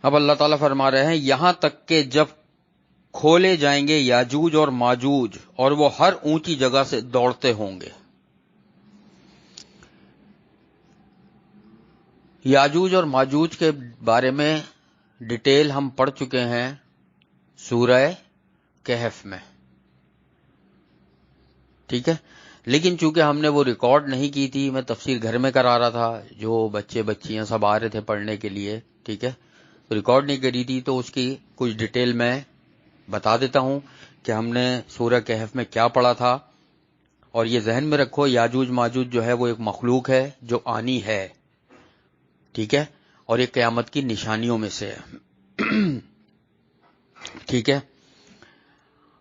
اب اللہ تعالیٰ فرما رہے ہیں یہاں تک کہ جب کھولے جائیں گے یاجوج اور ماجوج اور وہ ہر اونچی جگہ سے دوڑتے ہوں گے. یاجوج اور ماجوج کے بارے میں ڈیٹیل ہم پڑھ چکے ہیں سورہ کہف میں، ٹھیک ہے. لیکن چونکہ ہم نے وہ ریکارڈ نہیں کی تھی، میں تفسیر گھر میں کرا رہا تھا، جو بچے بچیاں سب آ رہے تھے پڑھنے کے لیے، ٹھیک ہے، ریکارڈ نہیں کری تھی، تو اس کی کچھ ڈیٹیل میں بتا دیتا ہوں کہ ہم نے سورہ کہف میں کیا پڑھا تھا. اور یہ ذہن میں رکھو یاجوج ماجوج جو ہے وہ ایک مخلوق ہے جو آنی ہے، ٹھیک ہے، اور ایک قیامت کی نشانیوں میں سے ہے. ٹھیک ہے.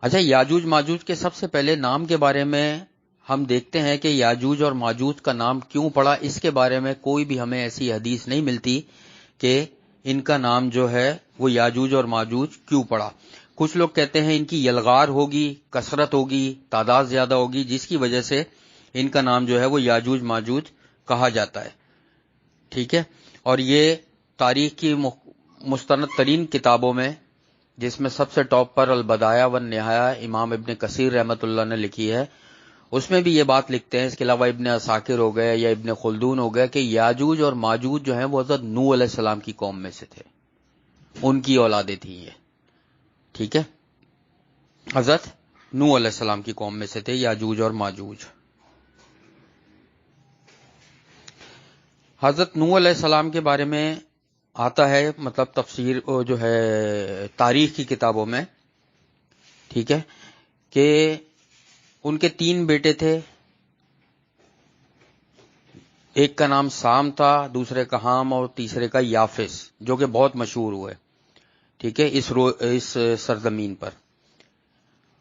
اچھا، یاجوج ماجوج کے سب سے پہلے نام کے بارے میں ہم دیکھتے ہیں کہ یاجوج اور ماجوج کا نام کیوں پڑا. اس کے بارے میں کوئی بھی ہمیں ایسی حدیث نہیں ملتی کہ ان کا نام جو ہے وہ یاجوج اور ماجوج کیوں پڑا. کچھ لوگ کہتے ہیں ان کی یلغار ہوگی، کثرت ہوگی، تعداد زیادہ ہوگی، جس کی وجہ سے ان کا نام جو ہے وہ یاجوج ماجوج کہا جاتا ہے، ٹھیک ہے. اور یہ تاریخ کی مستند ترین کتابوں میں، جس میں سب سے ٹاپ پر البدایہ والنہایہ امام ابن کثیر رحمۃ اللہ نے لکھی ہے، اس میں بھی یہ بات لکھتے ہیں. اس کے علاوہ ابن عساکر ہو گئے یا ابن خلدون ہو گئے کہ یاجوج اور ماجوج جو ہیں وہ حضرت نوح علیہ السلام کی قوم میں سے تھے، ان کی اولادیں تھیں یہ، ٹھیک ہے. حضرت نوح علیہ السلام کی قوم میں سے تھے یاجوج اور ماجوج. حضرت نوح علیہ السلام کے بارے میں آتا ہے، مطلب تفسیر جو ہے تاریخ کی کتابوں میں، ٹھیک ہے، کہ ان کے 3 بیٹے تھے. ایک کا نام سام تھا، دوسرے کا حام اور تیسرے کا یافس، جو کہ بہت مشہور ہوئے، ٹھیک ہے، اس سرزمین پر.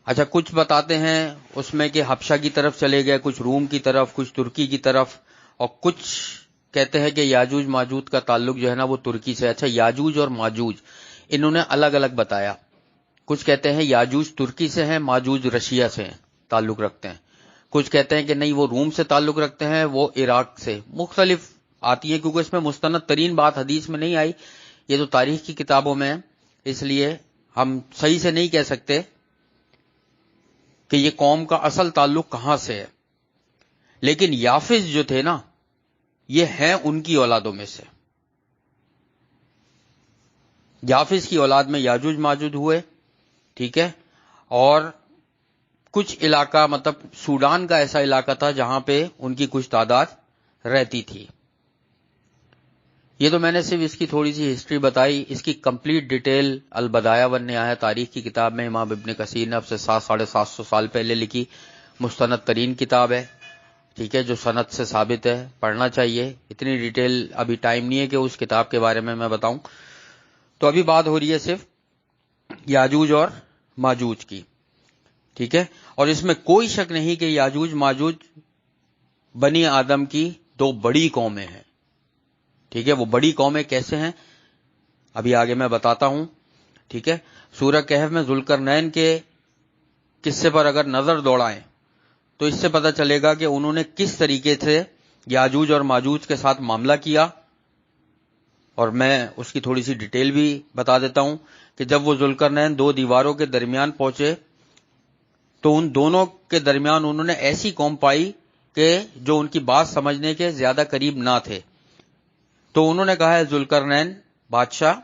اچھا، کچھ بتاتے ہیں اس میں کہ حبشہ کی طرف چلے گئے، کچھ روم کی طرف، کچھ ترکی کی طرف، اور کچھ کہتے ہیں کہ یاجوج ماجوج کا تعلق جو ہے نا وہ ترکی سے. اچھا، یاجوج اور ماجوج انہوں نے الگ الگ بتایا. کچھ کہتے ہیں یاجوج ترکی سے ہیں، ماجوج رشیا سے تعلق رکھتے ہیں. کچھ کہتے ہیں کہ نہیں وہ روم سے تعلق رکھتے ہیں، وہ عراق سے. مختلف آتی ہیں کیونکہ اس میں مستند ترین بات حدیث میں نہیں آئی، یہ تو تاریخ کی کتابوں میں ہے، اس لیے ہم صحیح سے نہیں کہہ سکتے کہ یہ قوم کا اصل تعلق کہاں سے ہے. لیکن یافس جو تھے نا یہ ہیں ان کی اولادوں میں سے. یافس کی اولاد میں یاجوج ماجوج ہوئے، ٹھیک ہے. اور کچھ علاقہ، مطلب سوڈان کا ایسا علاقہ تھا جہاں پہ ان کی کچھ تعداد رہتی تھی. یہ تو میں نے صرف اس کی تھوڑی سی ہسٹری بتائی. اس کی کمپلیٹ ڈیٹیل البدایہ والنہایہ تاریخ کی کتاب میں امام ابن کثیر نے اب سے 700-750 سال پہلے لکھی مستند ترین کتاب ہے، ٹھیک ہے، جو سند سے ثابت ہے، پڑھنا چاہیے. اتنی ڈیٹیل ابھی ٹائم نہیں ہے کہ اس کتاب کے بارے میں بتاؤں. تو ابھی بات ہو رہی ہے صرف یاجوج اور ماجوج کی، ٹھیک ہے. اور اس میں کوئی شک نہیں کہ یاجوج ماجوج بنی آدم کی 2 بڑی قومیں ہیں، ٹھیک ہے. وہ بڑی قومیں کیسے ہیں ابھی آگے میں بتاتا ہوں، ٹھیک ہے. سورہ کہف میں ذوالقرنین کے قصے پر اگر نظر دوڑائیں تو اس سے پتہ چلے گا کہ انہوں نے کس طریقے سے یاجوج اور ماجوج کے ساتھ معاملہ کیا. اور میں اس کی تھوڑی سی ڈیٹیل بھی بتا دیتا ہوں کہ جب وہ ذوالقرنین 2 دیواروں کے درمیان پہنچے تو ان دونوں کے درمیان انہوں نے ایسی قوم پائی کہ جو ان کی بات سمجھنے کے زیادہ قریب نہ تھے. تو انہوں نے کہا ہے ذوالقرنین بادشاہ،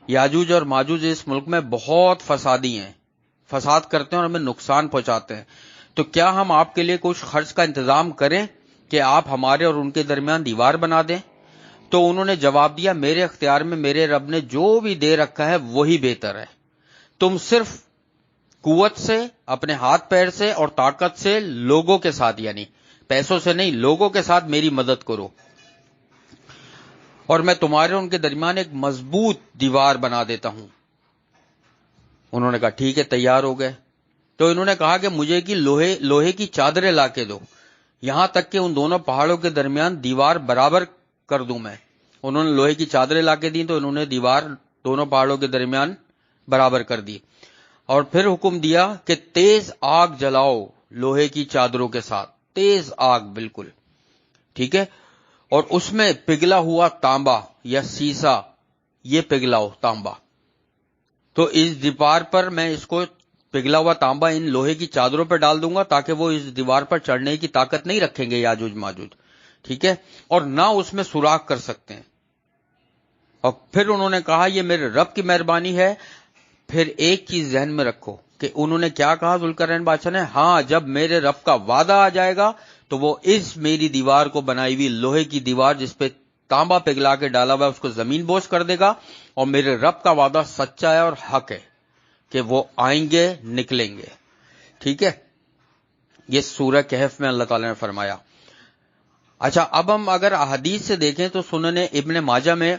یاجوج اور ماجوج اس ملک میں بہت فسادی ہیں، فساد کرتے ہیں اور ہمیں نقصان پہنچاتے ہیں. تو کیا ہم آپ کے لیے کچھ خرچ کا انتظام کریں کہ آپ ہمارے اور ان کے درمیان دیوار بنا دیں؟ تو انہوں نے جواب دیا، میرے اختیار میں میرے رب نے جو بھی دے رکھا ہے وہی بہتر ہے. تم صرف قوت سے، اپنے ہاتھ پیر سے اور طاقت سے لوگوں کے ساتھ، یعنی پیسوں سے نہیں، لوگوں کے ساتھ میری مدد کرو اور میں تمہارے ان کے درمیان ایک مضبوط دیوار بنا دیتا ہوں. انہوں نے کہا ٹھیک ہے، تیار ہو گئے. تو انہوں نے کہا کہ مجھے کی لوہے کی چادریں لا کے دو، یہاں تک کہ ان دونوں پہاڑوں کے درمیان دیوار برابر کر دوں میں. انہوں نے لوہے کی چادریں لا کے دی تو انہوں نے دیوار دونوں پہاڑوں کے درمیان برابر کر دی. اور پھر حکم دیا کہ تیز آگ جلاؤ لوہے کی چادروں کے ساتھ، تیز آگ بالکل، ٹھیک ہے. اور اس میں پگھلا ہوا تانبا یا سیسا یہ پگھلاؤ تانبا. تو اس دیوار پر میں اس کو پگھلا ہوا تانبا ان لوہے کی چادروں پر ڈال دوں گا تاکہ وہ اس دیوار پر چڑھنے کی طاقت نہیں رکھیں گے یاجوج ماجوج. ٹھیک ہے, اور نہ اس میں سوراخ کر سکتے ہیں. اور پھر انہوں نے کہا یہ میرے رب کی مہربانی ہے. پھر ایک چیز ذہن میں رکھو کہ انہوں نے کیا کہا ذوالقرنین بادشاہ نے, ہاں جب میرے رب کا وعدہ آ جائے گا تو وہ اس میری دیوار کو بنائی ہوئی لوہے کی دیوار جس پہ تانبا پگھلا کے ڈالا ہوا ہے اس کو زمین بوس کر دے گا. اور میرے رب کا وعدہ سچا ہے اور حق ہے کہ وہ آئیں گے, نکلیں گے. ٹھیک ہے, یہ سورہ کہف میں اللہ تعالی نے فرمایا. اچھا, اب ہم اگر احادیث سے دیکھیں تو سنن ابن ماجہ میں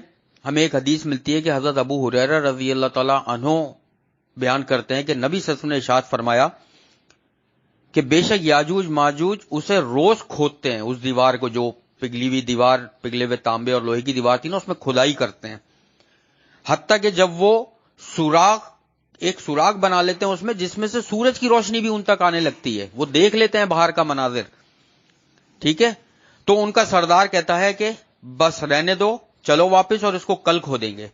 ہمیں ایک حدیث ملتی ہے کہ حضرت ابو ہریرہ رضی اللہ تعالی عنہ بیان کرتے ہیں کہ نبی صلی اللہ علیہ وسلم نے ارشاد فرمایا کہ بے شک یاجوج ماجوج اسے روز کھودتے ہیں, اس دیوار کو, جو پگھلی ہوئی دیوار, پگھلے ہوئے تانبے اور لوہے کی دیوار تھی نا, اس میں کھدائی کرتے ہیں. حتیٰ کہ جب وہ ایک سوراخ بنا لیتے ہیں اس میں جس میں سے سورج کی روشنی بھی ان تک آنے لگتی ہے, وہ دیکھ لیتے ہیں باہر کا مناظر. ٹھیک ہے, تو ان کا سردار کہتا ہے کہ بس رہنے دو, چلو واپس, اور اس کو کل کھو دیں گے.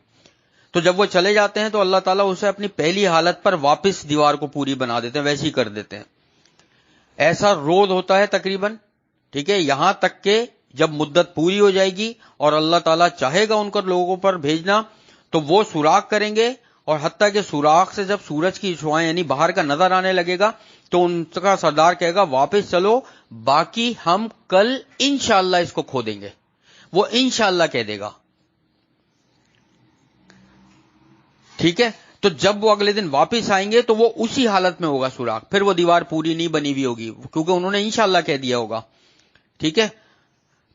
تو جب وہ چلے جاتے ہیں تو اللہ تعالیٰ اسے اپنی پہلی حالت پر واپس دیوار کو پوری بنا دیتے ہیں, ویسی کر دیتے ہیں. ایسا روز ہوتا ہے تقریباً. ٹھیک ہے, یہاں تک کہ جب مدت پوری ہو جائے گی اور اللہ تعالیٰ چاہے گا ان کو لوگوں پر بھیجنا تو وہ سوراخ کریں گے, اور حتیٰ کہ سوراخ سے جب سورج کی شعاعیں یعنی باہر کا نظر آنے لگے گا تو ان کا سردار کہے گا واپس چلو, باقی ہم کل انشاءاللہ اس کو کھو دیں گے. وہ انشاءاللہ کہہ دے گا. ٹھیک ہے, تو جب وہ اگلے دن واپس آئیں گے تو وہ اسی حالت میں ہوگا سوراخ, پھر وہ دیوار پوری نہیں بنی ہوئی ہوگی کیونکہ انہوں نے انشاءاللہ کہہ دیا ہوگا. ٹھیک ہے,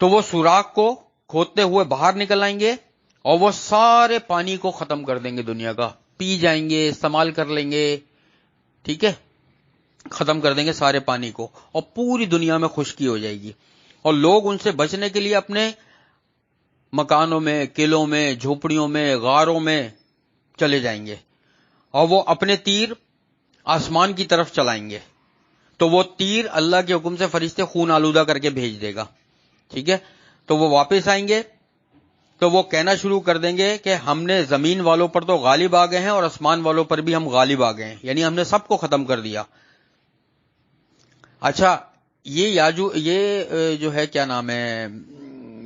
تو وہ سوراخ کو کھودتے ہوئے باہر نکل آئیں گے اور وہ سارے پانی کو ختم کر دیں گے دنیا کا, پی جائیں گے, استعمال کر لیں گے. ٹھیک ہے, ختم کر دیں گے سارے پانی کو, اور پوری دنیا میں خشکی ہو جائے گی. اور لوگ ان سے بچنے کے لیے اپنے مکانوں میں, قلعوں میں, جھوپڑیوں میں, غاروں میں چلے جائیں گے, اور وہ اپنے تیر آسمان کی طرف چلائیں گے. تو وہ تیر اللہ کے حکم سے فرشتے خون آلودہ کر کے بھیج دے گا. ٹھیک ہے, تو وہ واپس آئیں گے تو وہ کہنا شروع کر دیں گے کہ ہم نے زمین والوں پر تو غالب آ گئے ہیں اور آسمان والوں پر بھی ہم غالب آ گئے ہیں, یعنی ہم نے سب کو ختم کر دیا. اچھا, یہ جو ہے کیا نام ہے,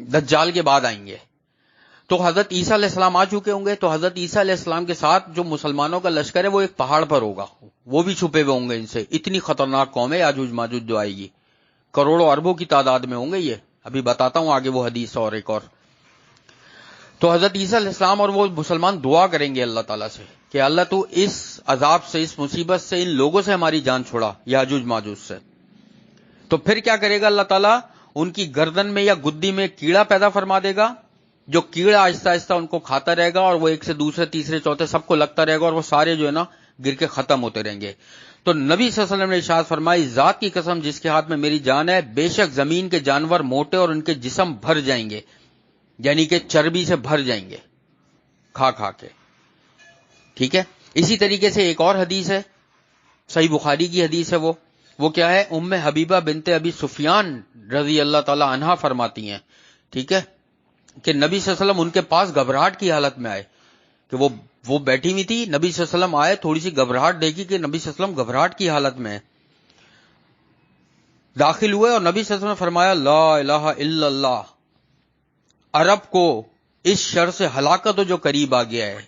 دجال کے بعد آئیں گے. تو حضرت عیسیٰ علیہ السلام آ چکے ہوں گے, تو حضرت عیسیٰ علیہ السلام کے ساتھ جو مسلمانوں کا لشکر ہے وہ ایک پہاڑ پر ہوگا, وہ بھی چھپے ہوئے ہوں گے ان سے. اتنی خطرناک قوم ہے یاجوج ماجوج جو آئے گی, کروڑوں اربوں کی تعداد میں ہوں گے یہ. ابھی بتاتا ہوں آگے وہ حدیث اور ایک اور. تو حضرت عیسیٰ علیہ السلام اور وہ مسلمان دعا کریں گے اللہ تعالیٰ سے کہ اللہ تو اس عذاب سے, اس مصیبت سے, ان لوگوں سے ہماری جان چھوڑا, یاجوج ماجوج سے. تو پھر کیا کرے گا اللہ تعالیٰ, ان کی گردن میں یا گدی میں کیڑا پیدا فرما دے گا, جو کیڑا آہستہ آہستہ ان کو کھاتا رہے گا, اور وہ ایک سے دوسرے تیسرے چوتھے سب کو لگتا رہے گا, اور وہ سارے جو ہے نا گر کے ختم ہوتے رہیں گے. تو نبی صلی اللہ علیہ وسلم نے ارشاد فرمائی, ذات کی قسم جس کے ہاتھ میں میری جان ہے, بے شک زمین کے جانور موٹے اور ان کے جسم بھر جائیں گے, یعنی کہ چربی سے بھر جائیں گے کھا کھا کے. ٹھیک ہے, اسی طریقے سے ایک اور حدیث ہے, صحیح بخاری کی حدیث ہے. وہ کیا ہے, ام حبیبہ بنت ابی سفیان رضی اللہ تعالی عنہا فرماتی ہیں, ٹھیک ہے, کہ نبی صلی اللہ علیہ وسلم ان کے پاس گھبراہٹ کی حالت میں آئے, کہ وہ بیٹھی ہوئی تھی, نبی صلی اللہ علیہ وسلم آئے, تھوڑی سی گھبراہٹ دیکھی کہ نبی صلی اللہ علیہ وسلم گھبراہٹ کی حالت میں ہے. داخل ہوئے اور نبی صلی اللہ علیہ وسلم نے فرمایا, لا الہ الا اللہ, عرب کو اس شر سے ہلاکت ہو جو قریب آ گیا ہے.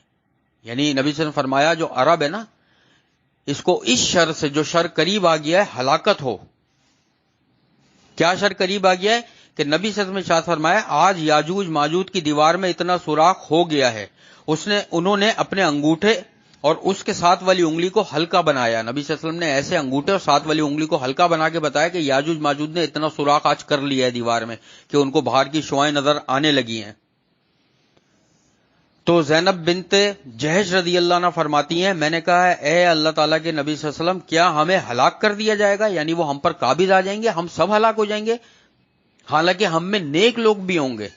یعنی نبی صلی اللہ علیہ وسلم نے فرمایا جو عرب ہے نا, اس کو اس شر سے, جو شر قریب آ گیا ہے, ہلاکت ہو. کیا شر قریب آ گیا ہے کہ نبی صلی اللہ علیہ وسلم نے ارشاد فرمایا, آج یاجوج ماجوج کی دیوار میں اتنا سوراخ ہو گیا ہے, انہوں نے اپنے انگوٹھے اور اس کے ساتھ والی انگلی کو ہلکا بنایا. نبی صلی اللہ علیہ وسلم نے ایسے انگوٹھے اور ساتھ والی انگلی کو ہلکا بنا کے بتایا کہ یاجوج ماجوج نے اتنا سوراخ آج کر لیا ہے دیوار میں کہ ان کو باہر کی شعاعیں نظر آنے لگی ہیں. تو زینب بنت جہش رضی اللہ عنہ فرماتی ہیں, میں نے کہا اے اللہ تعالیٰ کے نبی صلی اللہ علیہ وسلم, کیا ہمیں ہلاک کر دیا جائے گا, یعنی وہ ہم پر قابض آ جائیں گے, ہم سب ہلاک ہو جائیں گے, حالانکہ ہم میں نیک لوگ بھی ہوں گے.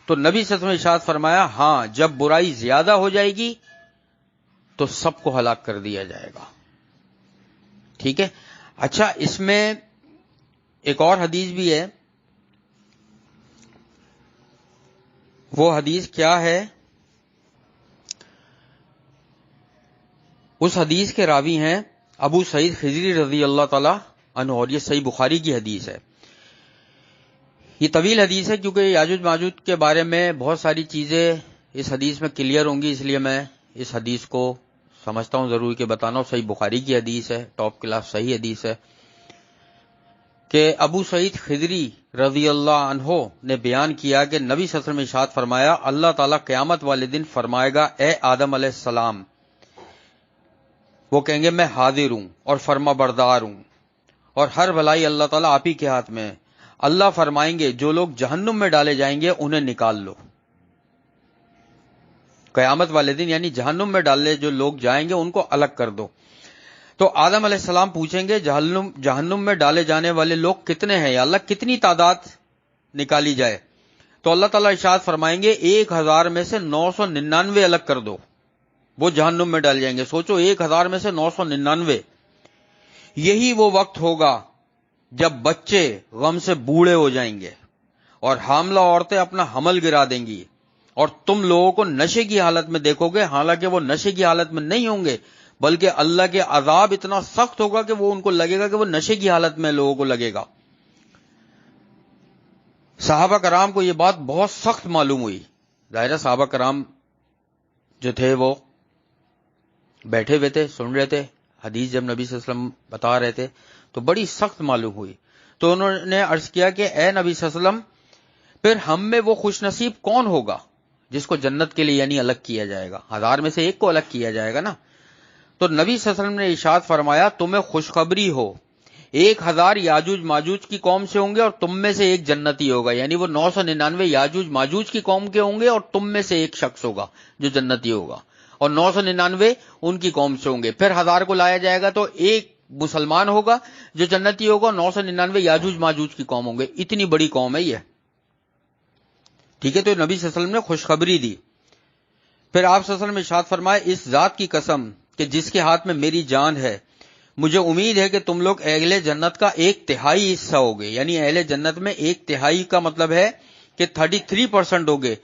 تو نبی صلی اللہ علیہ وسلم نے ارشاد فرمایا, ہاں جب برائی زیادہ ہو جائے گی تو سب کو ہلاک کر دیا جائے گا. ٹھیک ہے. اچھا, اس میں ایک اور حدیث بھی ہے, وہ حدیث کیا ہے اس حدیث کے راوی ہیں ابو سعید خضری رضی اللہ تعالی عنہ، اور یہ صحیح بخاری کی حدیث ہے. یہ طویل حدیث ہے کیونکہ یاجوج ماجوج کے بارے میں بہت ساری چیزیں اس حدیث میں کلیئر ہوں گی، اس لیے میں اس حدیث کو سمجھتا ہوں ضروری کہ بتانا ہوں. صحیح بخاری کی حدیث ہے، ٹاپ کلاس صحیح حدیث ہے کہ ابو سعید خضری رضی اللہ عنہ نے بیان کیا کہ نبی صلی اللہ علیہ وسلم نے ارشاد فرمایا، اللہ تعالیٰ قیامت والے دن فرمائے گا، اے آدم علیہ السلام. وہ کہیں گے میں حاضر ہوں اور فرما بردار ہوں، اور ہر بھلائی اللہ تعالیٰ آپ ہی کے ہاتھ میں ہے. اللہ فرمائیں گے جو لوگ جہنم میں ڈالے جائیں گے انہیں نکال لو. قیامت والے دن یعنی جہنم میں ڈالے جو لوگ جائیں گے ان کو الگ کر دو. تو آدم علیہ السلام پوچھیں گے جہنم میں ڈالے جانے والے لوگ کتنے ہیں یا اللہ، کتنی تعداد نکالی جائے؟ تو اللہ تعالیٰ ارشاد فرمائیں گے 1000 میں سے 999 الگ کر دو، وہ جہنم میں ڈال جائیں گے. سوچو 1000 میں سے 999. یہی وہ وقت ہوگا جب بچے غم سے بوڑھے ہو جائیں گے اور حاملہ عورتیں اپنا حمل گرا دیں گی، اور تم لوگوں کو نشے کی حالت میں دیکھو گے، حالانکہ وہ نشے کی حالت میں نہیں ہوں گے، بلکہ اللہ کے عذاب اتنا سخت ہوگا کہ وہ ان کو لگے گا کہ وہ نشے کی حالت میں لوگوں کو لگے گا. صحابہ کرام کو یہ بات بہت سخت معلوم ہوئی. ظاہر صحابہ کرام جو تھے وہ بیٹھے ہوئے تھے، سن رہے تھے حدیث، جب نبی صلی اللہ علیہ وسلم بتا رہے تھے تو بڑی سخت معلوم ہوئی. تو انہوں نے عرض کیا کہ اے نبی صلی اللہ علیہ وسلم، پھر ہم میں وہ خوش نصیب کون ہوگا جس کو جنت کے لیے یعنی الگ کیا جائے گا؟ 1000 میں سے ایک کو الگ کیا جائے گا نا. تو نبی صلی اللہ علیہ وسلم نے ارشاد فرمایا، تمہیں خوشخبری ہو، 1000 یاجوج ماجوج کی قوم سے ہوں گے اور تم میں سے ایک جنتی ہوگا. یعنی وہ 999 یاجوج ماجوج کی قوم کے ہوں گے اور تم میں سے ایک شخص ہوگا جو جنتی ہوگا، اور 999 ان کی قوم سے ہوں گے. پھر 1000 کو لایا جائے گا تو ایک مسلمان ہوگا جو جنتی ہوگا، 999 یاجوج ماجوج کی قوم ہوں گے. اتنی بڑی قوم ہے یہ. ٹھیک ہے، تو نبی صلی اللہ علیہ وسلم نے خوشخبری دی. پھر آپ صلی اللہ علیہ وسلم نے ارشاد فرمایا، اس ذات کی قسم کہ جس کے ہاتھ میں میری جان ہے، مجھے امید ہے کہ تم لوگ اہل جنت کا 1/3 حصہ ہوگے. یعنی اہل جنت میں 1/3 کا مطلب ہے کہ 33% ہوگے.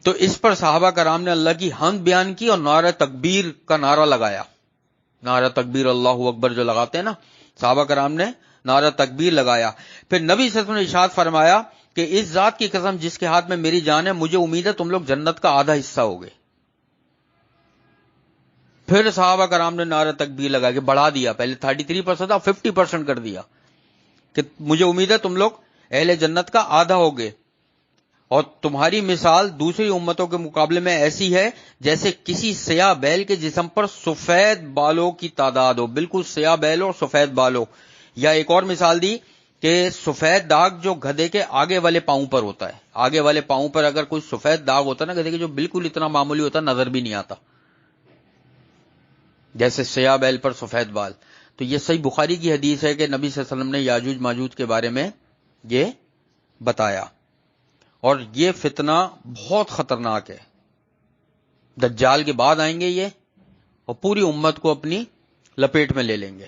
تو اس پر صحابہ کرام نے اللہ کی حمد بیان کی اور نعرہ تکبیر کا نعرہ لگایا. نعرہ تکبیر اللہ اکبر جو لگاتے ہیں نا، صحابہ کرام نے نعرہ تکبیر لگایا. پھر نبی صلی اللہ علیہ وسلم نے ارشاد فرمایا کہ اس ذات کی قسم جس کے ہاتھ میں میری جان ہے، مجھے امید ہے تم لوگ جنت کا آدھا حصہ ہوگے. پھر صحابہ کرام نے نعرہ تکبیر لگا کے بڑھا دیا، پہلے 33% تھا 50% کر دیا کہ مجھے امید ہے تم لوگ اہل جنت کا آدھا ہوگے. اور تمہاری مثال دوسری امتوں کے مقابلے میں ایسی ہے جیسے کسی سیاہ بیل کے جسم پر سفید بالوں کی تعداد ہو. بالکل سیاہ بیل اور سفید بالوں. یا ایک اور مثال دی کہ سفید داغ جو گدھے کے آگے والے پاؤں پر ہوتا ہے، آگے والے پاؤں پر اگر کوئی سفید داغ ہوتا ہے نا گدھے کے، جو بالکل اتنا معمولی ہوتا ہے نظر بھی نہیں آتا، جیسے سیاہ بیل پر سفید بال. تو یہ صحیح بخاری کی حدیث ہے کہ نبی صلی اللہ علیہ وسلم نے یاجوج ماجوج کے بارے میں یہ بتایا. اور یہ فتنہ بہت خطرناک ہے. دجال کے بعد آئیں گے یہ اور پوری امت کو اپنی لپیٹ میں لے لیں گے.